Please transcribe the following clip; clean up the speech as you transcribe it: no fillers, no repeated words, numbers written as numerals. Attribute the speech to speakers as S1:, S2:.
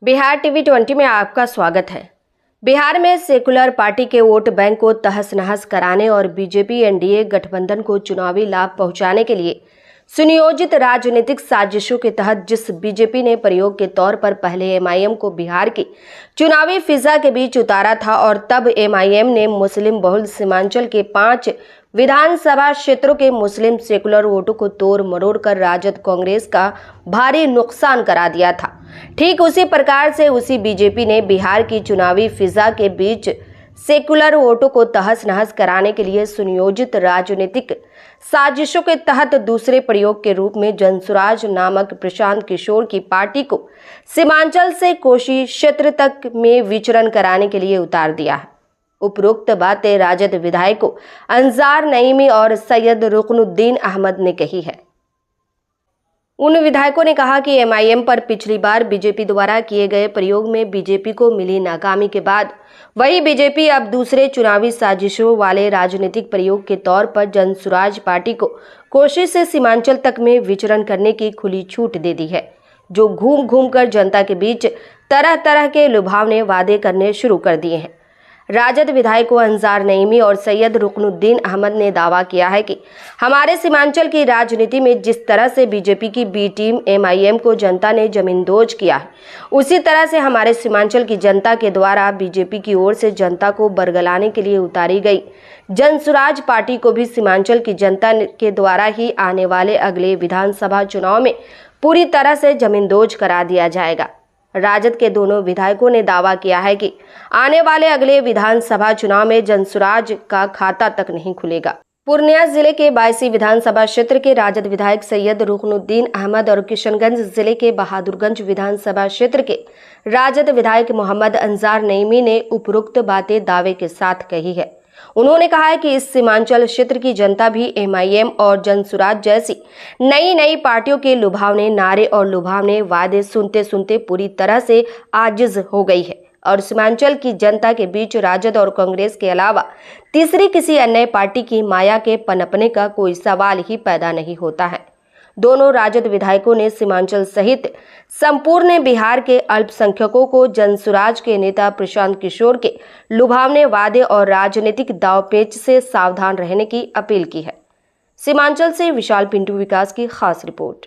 S1: Bihar TV 20 में आपका स्वागत है। बिहार में सेकुलर पार्टी के वोट बैंक को तहस नहस कराने और बीजेपी एनडीए गठबंधन को चुनावी लाभ पहुंचाने के लिए सुनियोजित राजनीतिक साजिशों के तहत जिस बीजेपी ने प्रयोग के तौर पर पहले एमआईएम को बिहार की चुनावी फिजा के बीच उतारा था और तब एमआईएम ने मुस्लिम बहुल सीमांचल के 5 विधानसभा क्षेत्रों के मुस्लिम सेकुलर वोटों को तोड़ मरोड़ कर राजद कांग्रेस का भारी नुकसान करा दिया था। ठीक उसी प्रकार से उसी बीजेपी ने बिहार की चुनावी फिजा के बीच सेकुलर वोटों को तहस नहस कराने के लिए सुनियोजित राजनीतिक साजिशों के तहत दूसरे प्रयोग के रूप में जनसुराज नामक प्रशांत किशोर की पार्टी को सीमांचल से कोशी क्षेत्र तक में विचरण कराने के लिए उतार दिया है। उपरोक्त बातें राजद विधायकों अंजार नईमी और सैयद रुकनुद्दीन अहमद ने कही है। उन विधायकों ने कहा कि एमआईएम पर पिछली बार बीजेपी द्वारा किए गए प्रयोग में बीजेपी को मिली नाकामी के बाद वही बीजेपी अब दूसरे चुनावी साजिशों वाले राजनीतिक प्रयोग के तौर पर जनसुराज पार्टी को कोशी से सीमांचल तक में विचरण करने की खुली छूट दे दी है, जो घूम घूम कर जनता के बीच तरह तरह के लुभावने वादे करने शुरू कर दिए हैं। राजद विधायकों अंजार नईमी और सैयद रुकनुद्दीन अहमद ने दावा किया है कि हमारे सीमांचल की राजनीति में जिस तरह से बीजेपी की बी टीम एमआईएम को जनता ने जमींदोज किया है, उसी तरह से हमारे सीमांचल की जनता के द्वारा बीजेपी की ओर से जनता को बरगलाने के लिए उतारी गई जनसुराज पार्टी को भी सीमांचल की जनता के द्वारा ही आने वाले अगले विधानसभा चुनाव में पूरी तरह से जमींदोज करा दिया जाएगा। राजद के दोनों विधायकों ने दावा किया है कि आने वाले अगले विधानसभा चुनाव में जनसुराज का खाता तक नहीं खुलेगा। पूर्णिया जिले के 22 विधानसभा क्षेत्र के राजद विधायक सैयद रुकनुद्दीन अहमद और किशनगंज जिले के बहादुरगंज विधानसभा क्षेत्र के राजद विधायक मोहम्मद अंजार नईमी ने उपरोक्त बातें दावे के साथ कही है। उन्होंने कहा है कि इस सीमांचल क्षेत्र की जनता भी एमआईएम और जनसुराज जैसी नई नई पार्टियों के लुभावने नारे और लुभावने वादे सुनते सुनते पूरी तरह से आजिज हो गई है और सीमांचल की जनता के बीच राजद और कांग्रेस के अलावा तीसरी किसी अन्य पार्टी की माया के पनपने का कोई सवाल ही पैदा नहीं होता है। दोनों राजद विधायकों ने सीमांचल सहित संपूर्ण बिहार के अल्पसंख्यकों को जनसुराज के नेता प्रशांत किशोर के लुभावने वादे और राजनीतिक दांवपेच से सावधान रहने की अपील की है। सीमांचल से विशाल पिंटू विकास की खास रिपोर्ट।